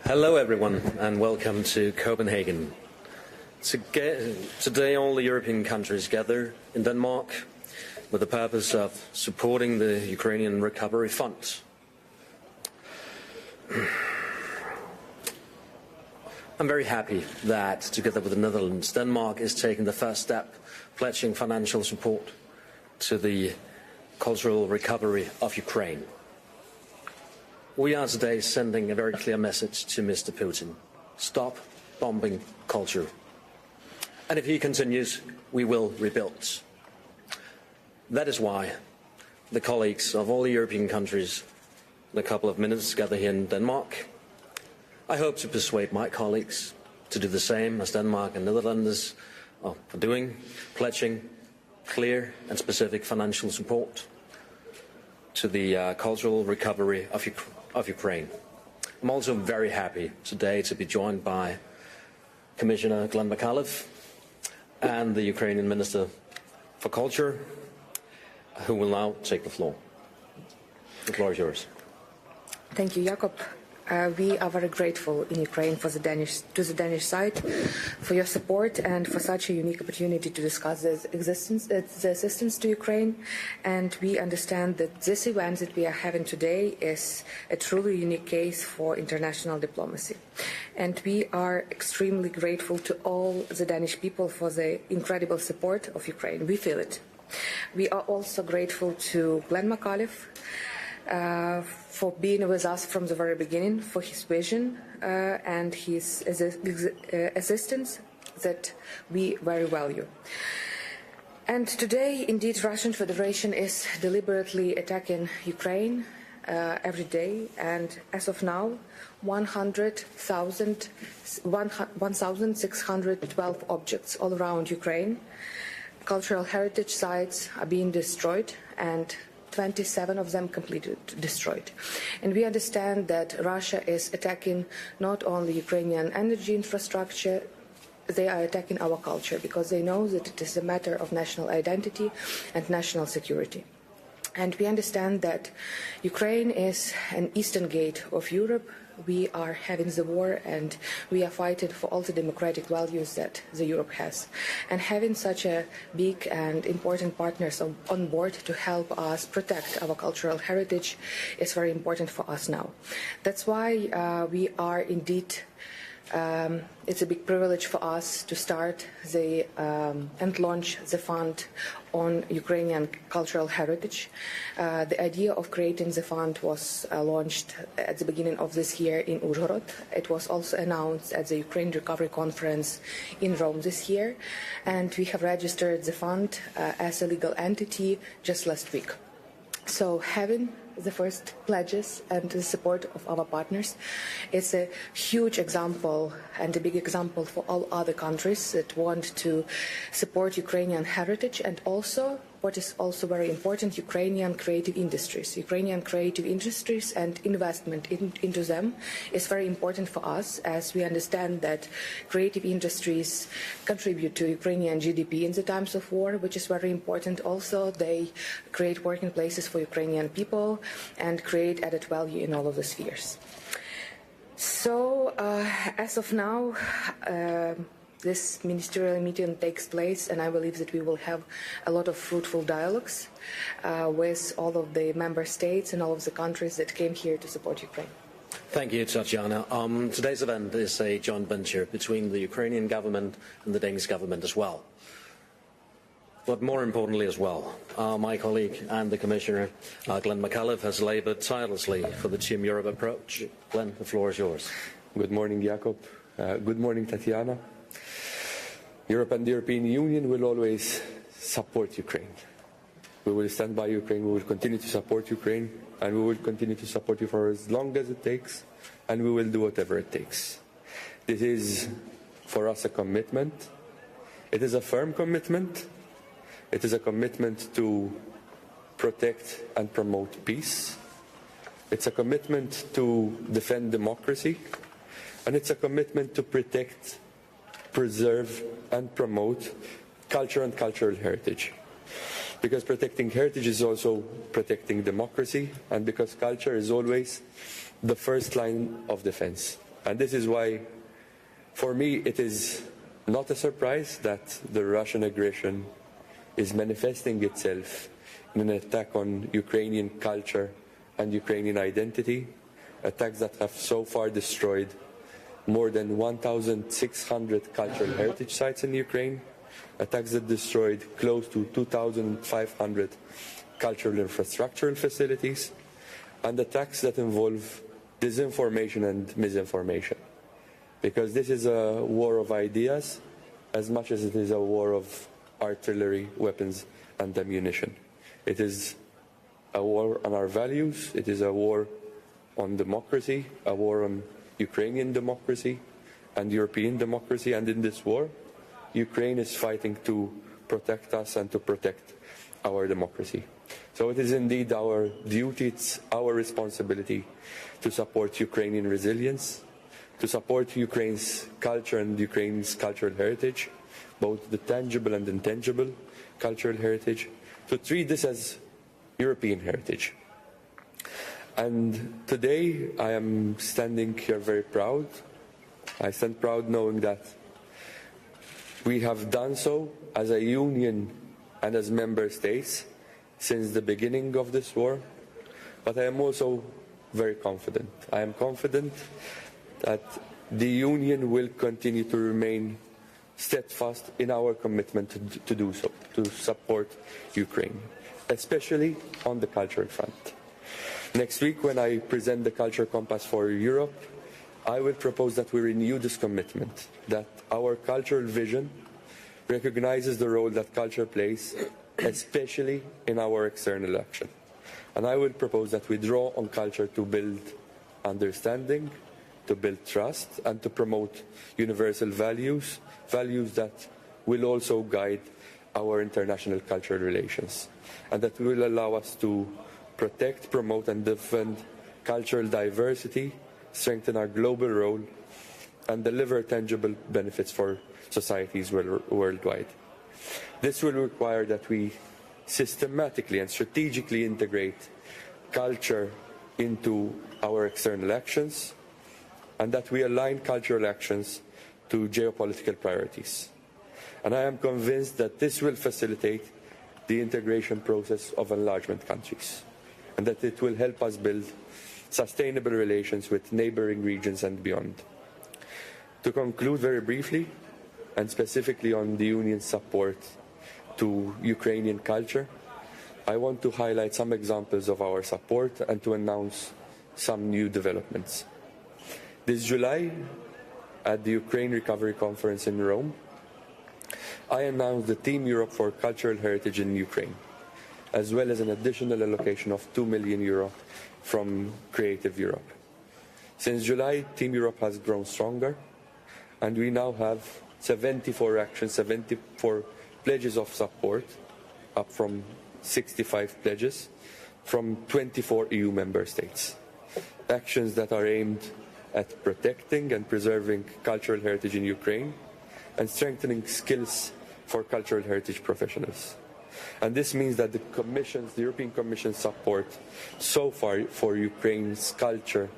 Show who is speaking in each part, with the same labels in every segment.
Speaker 1: Hello everyone and welcome to Copenhagen. Today all the European countries gather in Denmark with the purpose of supporting the Ukrainian Recovery Fund. I'm very happy that together with the Netherlands, Denmark is taking the first step pledging financial support to the cultural recovery of Ukraine. We are today sending a very clear message to Mr. Putin. Stop bombing culture. And if he continues, we will rebuild. That is why the colleagues of all the European countries in a couple of minutes gather here in Denmark. I hope to persuade my colleagues to do the same as Denmark and Netherlands are doing, pledging clear and specific financial support to the cultural recovery of Ukraine. I'm also very happy today to be joined by Commissioner Glenn Micallef and the Ukrainian Minister for Culture, who will now take the floor. The floor is yours.
Speaker 2: Thank you, Jakob. We are very grateful in Ukraine to the Danish side for your support and for such a unique opportunity to discuss the assistance to Ukraine. And we understand that this event that we are having today is a truly unique case for international diplomacy. And we are extremely grateful to all the Danish people for the incredible support of Ukraine. We feel it. We are also grateful to Glenn Micallef for being with us from the very beginning, for his vision and his assistance that we very value. And today, indeed, Russian Federation is deliberately attacking Ukraine every day, and as of now, 1,612 objects all around Ukraine, cultural heritage sites are being destroyed, and 27 of them completely destroyed. And we understand that Russia is attacking not only Ukrainian energy infrastructure, they are attacking our culture because they know that it is a matter of national identity and national security. And we understand that Ukraine is an eastern gate of Europe. We are having the war and we are fighting for all the democratic values that the Europe has. And having such a big and important partners on board to help us protect our cultural heritage is very important for us now. That's why we are indeed it's a big privilege for us to start and launch the fund on Ukrainian cultural heritage. The idea of creating the fund was launched at the beginning of this year in Uzhhorod. It was also announced at the Ukraine Recovery Conference in Rome this year, and we have registered the fund as a legal entity just last week. So having the first pledges and the support of our partners is a huge example and a big example for all other countries that want to support Ukrainian heritage, and also, what is also very important, Ukrainian creative industries. Ukrainian creative industries and investment into them is very important for us, as we understand that creative industries contribute to Ukrainian GDP in the times of war, which is very important. Also, they create working places for Ukrainian people and create added value in all of the spheres. So, as of now, this ministerial meeting takes place, and I believe that we will have a lot of fruitful dialogues with all of the member states and all of the countries that came here to support Ukraine.
Speaker 1: Thank you, Tatyana. Today's event is a joint venture between the Ukrainian government and the Danish government as well. But more importantly as well, my colleague and the Commissioner, Glenn Micallef, has labored tirelessly for the Team Europe approach. Glenn, the floor is yours.
Speaker 3: Good morning, Jakob. Good morning, Tatyana. Europe and the European Union will always support Ukraine. We will stand by Ukraine, we will continue to support Ukraine, and we will continue to support you for as long as it takes, and we will do whatever it takes. This is, for us, a commitment. It is a firm commitment. It is a commitment to protect and promote peace. It's a commitment to defend democracy, and it's a commitment to protect, preserve and promote culture and cultural heritage. Because protecting heritage is also protecting democracy, and because culture is always the first line of defense And this is why, for me, it is not a surprise that the Russian aggression is manifesting itself in an attack on Ukrainian culture and Ukrainian identity, attacks that have so far destroyed more than 1,600 cultural heritage sites in Ukraine, attacks that destroyed close to 2,500 cultural infrastructural facilities, and attacks that involve disinformation and misinformation. Because this is a war of ideas as much as it is a war of artillery, weapons, and ammunition. It is a war on our values, it is a war on democracy, a war on Ukrainian democracy and European democracy, and in this war, Ukraine is fighting to protect us and to protect our democracy. So it is indeed our duty, it's our responsibility to support Ukrainian resilience, to support Ukraine's culture and Ukraine's cultural heritage, both the tangible and intangible cultural heritage, to treat this as European heritage. And today I am standing here very proud. I stand proud knowing that we have done so as a union and as member states since the beginning of this war. But I am also very confident. I am confident that the union will continue to remain steadfast in our commitment to do so, to support Ukraine, especially on the cultural front. Next week, when I present the Culture Compass for Europe, I will propose that we renew this commitment, that our cultural vision recognizes the role that culture plays, especially in our external action. And I will propose that we draw on culture to build understanding, to build trust, and to promote universal values, values that will also guide our international cultural relations, and that will allow us to protect, promote, and defend cultural diversity, strengthen our global role, and deliver tangible benefits for societies worldwide. This will require that we systematically and strategically integrate culture into our external actions, and that we align cultural actions to geopolitical priorities. And I am convinced that this will facilitate the integration process of enlargement countries, and that it will help us build sustainable relations with neighboring regions and beyond. To conclude very briefly, and specifically on the Union's support to Ukrainian culture, I want to highlight some examples of our support and to announce some new developments. This July, at the Ukraine Recovery Conference in Rome, I announced the Team Europe for Cultural Heritage in Ukraine, as well as an additional allocation of €2 million from Creative Europe. Since July, Team Europe has grown stronger, and we now have 74 actions, 74 pledges of support, up from 65 pledges, from 24 EU member states. Actions that are aimed at protecting and preserving cultural heritage in Ukraine and strengthening skills for cultural heritage professionals. And this means that the European Commission's support so far for Ukraine's cultural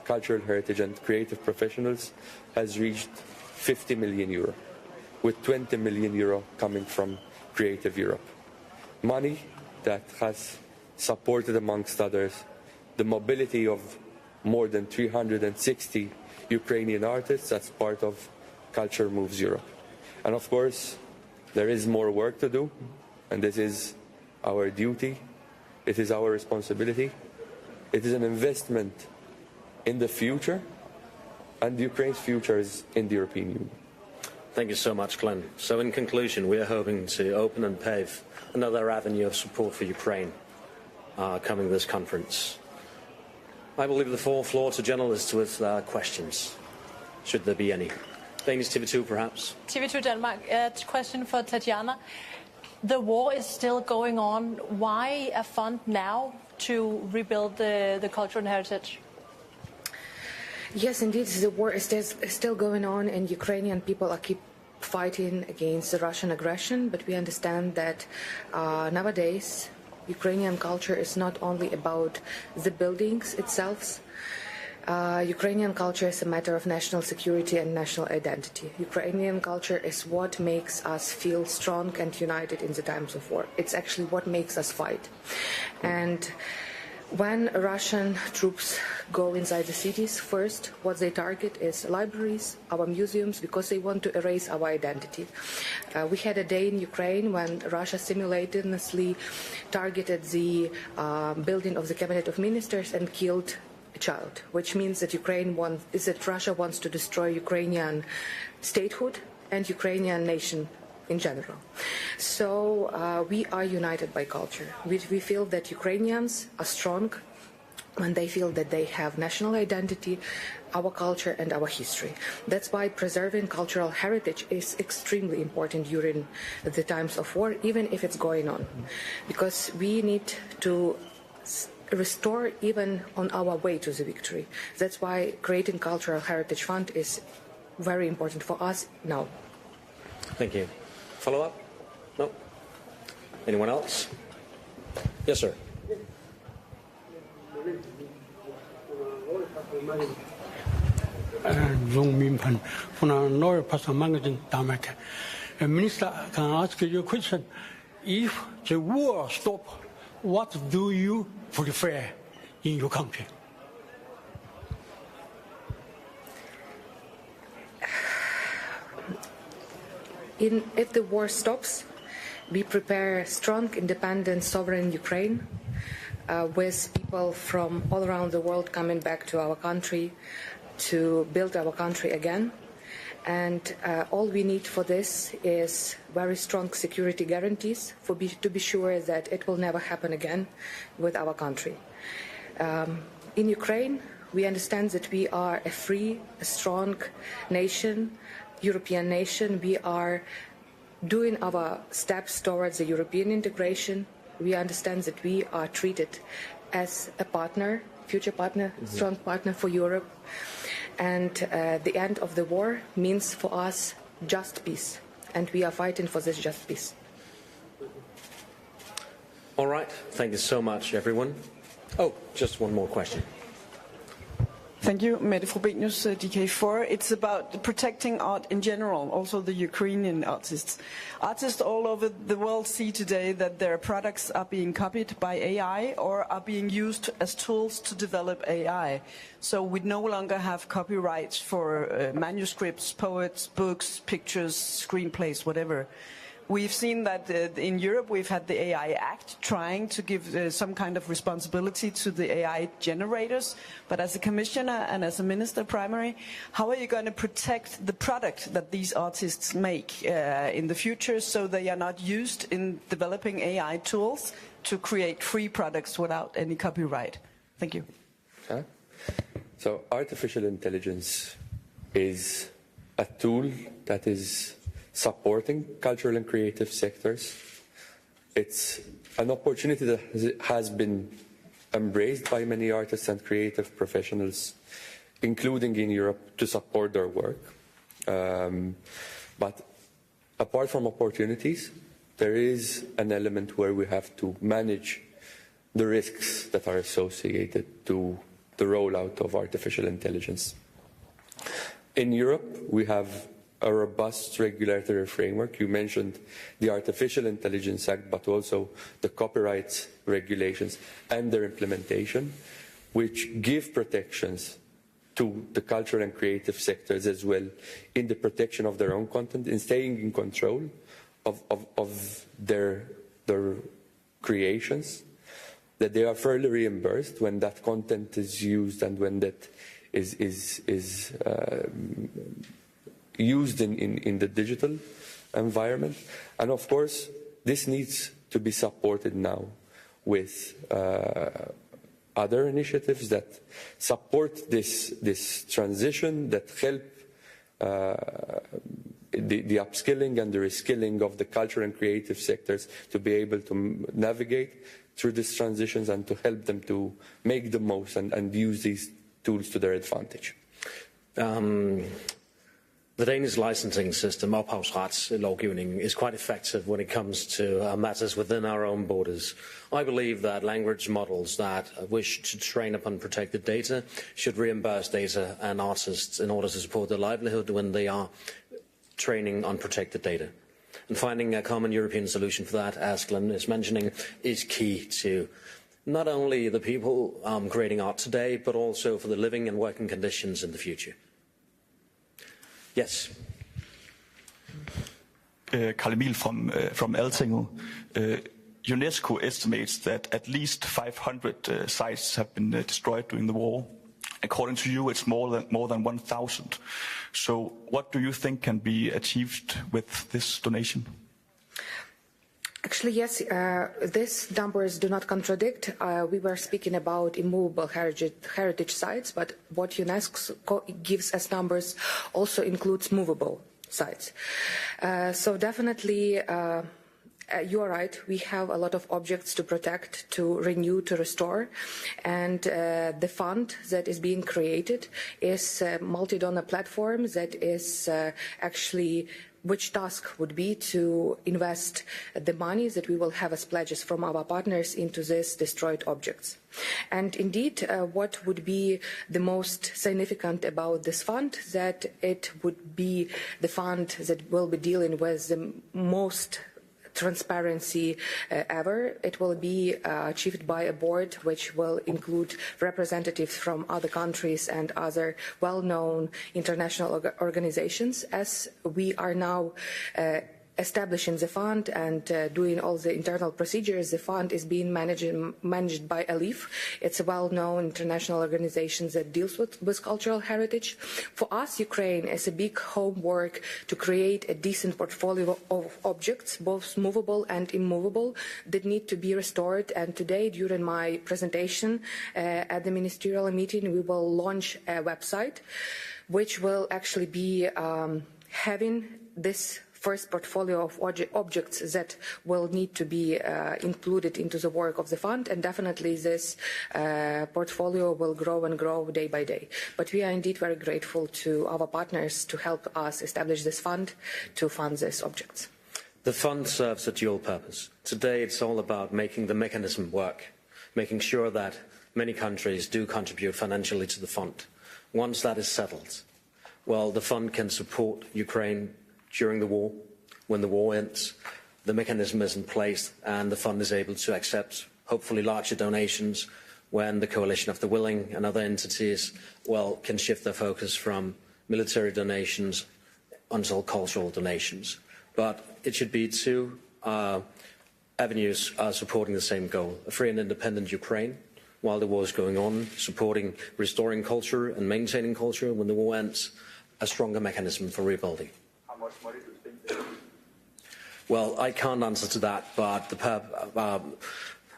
Speaker 3: heritage and creative professionals has reached €50 million, with €20 million coming from Creative Europe. Money that has supported, amongst others, the mobility of more than 360 Ukrainian artists as part of Culture Moves Europe. And of course, there is more work to do, and this is our duty, it is our responsibility, it is an investment in the future, and Ukraine's future is in the European Union.
Speaker 1: Thank you so much, Glenn. So in conclusion, we are hoping to open and pave another avenue of support for Ukraine coming this conference. I will leave the floor to journalists with questions, should there be any. Danish TV2, perhaps.
Speaker 4: TV2 Denmark, question for Tetyana. The war is still going on. Why a fund now to rebuild the cultural heritage?
Speaker 2: Yes, indeed, the war is still going on, and Ukrainian people keep fighting against the Russian aggression. But we understand that nowadays, Ukrainian culture is not only about the buildings itself. Ukrainian culture is a matter of national security and national identity. Ukrainian culture is what makes us feel strong and united in the times of war. It's actually what makes us fight. And when Russian troops go inside the cities, first, what they target is libraries, our museums, because they want to erase our identity. We had a day in Ukraine when Russia simultaneously targeted the building of the Cabinet of Ministers and killed a child, which means that Russia wants to destroy Ukrainian statehood and Ukrainian nation in general. So we are united by culture. We feel that Ukrainians are strong when they feel that they have national identity, our culture and our history. That's why preserving cultural heritage is extremely important during the times of war, even if it's going on, because we need to restore even on our way to the victory. That's why creating Cultural Heritage Fund is very important for us now.
Speaker 1: Thank you. Follow up? No? Anyone else? Yes, sir.
Speaker 5: Minister, can I ask you a question? If the war stops, what do you prefer in your country?
Speaker 2: If the war stops, we prepare strong, independent, sovereign Ukraine with people from all around the world coming back to our country to build our country again. And all we need for this is very strong security guarantees to be sure that it will never happen again with our country. In Ukraine, we understand that we are a free, a strong nation, European nation. We are doing our steps towards the European integration. We understand that we are treated as a partner, future partner, strong partner for Europe. And the end of the war means for us just peace. And we are fighting for this just peace.
Speaker 1: All right. Thank you so much, everyone. Oh, just one more question.
Speaker 6: Thank you, Mette Frobenius, DK4. It's about protecting art in general, also the Ukrainian artists. Artists all over the world see today that their products are being copied by AI or are being used as tools to develop AI. So we no longer have copyrights for manuscripts, poets, books, pictures, screenplays, whatever. We've seen that in Europe we've had the AI Act trying to give some kind of responsibility to the AI generators. But as a commissioner and as a minister primary, how are you going to protect the product that these artists make in the future so they are not used in developing AI tools to create free products without any copyright? Thank you.
Speaker 3: So artificial intelligence is a tool that is supporting cultural and creative sectors. It's an opportunity that has been embraced by many artists and creative professionals, including in Europe, to support their work. But apart from opportunities, there is an element where we have to manage the risks that are associated to the rollout of artificial intelligence. In Europe, we have a robust regulatory framework. You mentioned the Artificial Intelligence Act, but also the copyright regulations and their implementation, which give protections to the cultural and creative sectors as well in the protection of their own content, in staying in control of their creations, that they are fairly reimbursed when that content is used and when that is used in the digital environment. And of course, this needs to be supported now with other initiatives that support this transition, that help the upskilling and the reskilling of the cultural and creative sectors to be able to navigate through these transitions and to help them to make the most and use these tools to their advantage.
Speaker 1: The Danish licensing system, ophavsretslovgivning, is quite effective when it comes to matters within our own borders. I believe that language models that wish to train upon protected data should reimburse data and artists in order to support their livelihood when they are training on protected data. And finding a common European solution for that, as Glenn is mentioning, is key to not only the people creating art today, but also for the living and working conditions in the future. Yes.
Speaker 7: Carl Emil from Altinget. UNESCO estimates that at least 500 sites have been destroyed during the war. According to you, it's more than 1,000. So what do you think can be achieved with this donation?
Speaker 2: Actually, yes, these numbers do not contradict. We were speaking about immovable heritage sites, but what UNESCO gives as numbers also includes movable sites. So definitely, you are right, we have a lot of objects to protect, to renew, to restore, and the fund that is being created is a multi-donor platform that is actually which task would be to invest the money that we will have as pledges from our partners into these destroyed objects. And indeed, what would be the most significant about this fund, that it would be the fund that will be dealing with the most transparency ever. It will be achieved by a board which will include representatives from other countries and other well-known international organizations. As we are now establishing the fund and doing all the internal procedures, the fund is being managed by ALIF. It's a well-known international organization that deals with cultural heritage. For us, Ukraine is a big homework to create a decent portfolio of objects, both movable and immovable, that need to be restored. And today, during my presentation at the ministerial meeting, we will launch a website which will actually be having this first portfolio of objects that will need to be included into the work of the fund, and definitely this portfolio will grow and grow day by day. But we are indeed very grateful to our partners to help us establish this fund to fund these objects.
Speaker 1: The fund serves a dual purpose. Today it's all about making the mechanism work, making sure that many countries do contribute financially to the fund. Once that is settled, well, the fund can support Ukraine during the war. When the war ends, the mechanism is in place and the fund is able to accept hopefully larger donations when the coalition of the willing and other entities, well, can shift their focus from military donations until cultural donations. But it should be two avenues supporting the same goal: a free and independent Ukraine while the war is going on, supporting restoring culture and maintaining culture. When the war ends, a stronger mechanism for rebuilding.
Speaker 7: How much money do you think they need?
Speaker 1: Well, I can't answer to that, but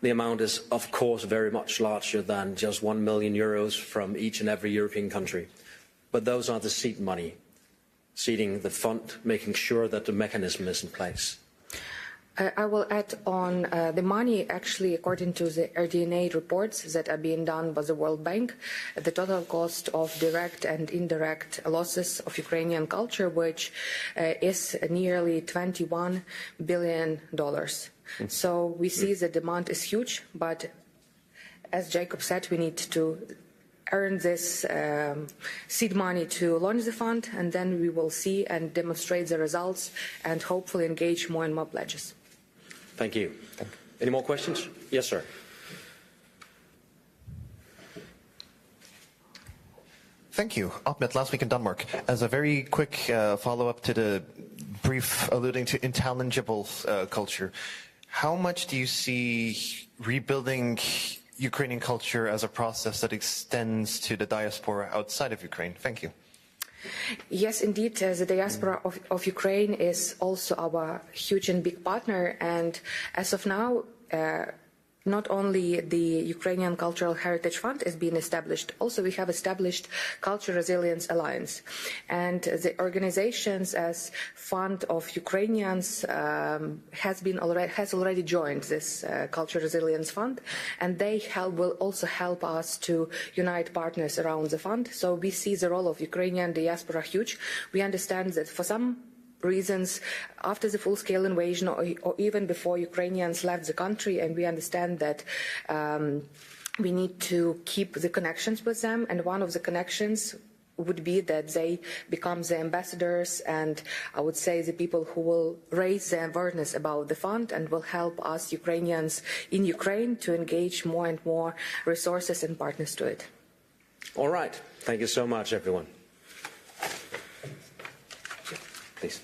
Speaker 1: the amount is, of course, very much larger than just €1 million from each and every European country. But those are the seed money, seeding the fund, making sure that the mechanism is in place.
Speaker 2: I will add on the money, actually, according to the RDNA reports that are being done by the World Bank, the total cost of direct and indirect losses of Ukrainian culture, which is nearly $21 billion. So we see the demand is huge, but as Jacob said, we need to earn this seed money to launch the fund, and then we will see and demonstrate the results and hopefully engage more and more pledges.
Speaker 1: Thank you. Any more questions? Yes, sir.
Speaker 8: Thank you. Ahmed, last week in Denmark. As a very quick follow-up to the brief alluding to intelligible culture, how much do you see rebuilding Ukrainian culture as a process that extends to the diaspora outside of Ukraine? Thank you.
Speaker 2: Yes, indeed, the diaspora of Ukraine is also our huge and big partner, and as of now, not only the Ukrainian Cultural Heritage Fund is being established, also we have established Culture Resilience Alliance. And the organizations as Fund of Ukrainians has already joined this Culture Resilience Fund, and they will also help us to unite partners around the fund. So we see the role of Ukrainian diaspora huge. We understand that for some reasons, after the full-scale invasion or even before Ukrainians left the country, and we understand that we need to keep the connections with them, and one of the connections would be that they become the ambassadors and I would say the people who will raise the awareness about the fund and will help us Ukrainians in Ukraine to engage more and more resources and partners to it.
Speaker 1: All right. Thank you so much, everyone. Please.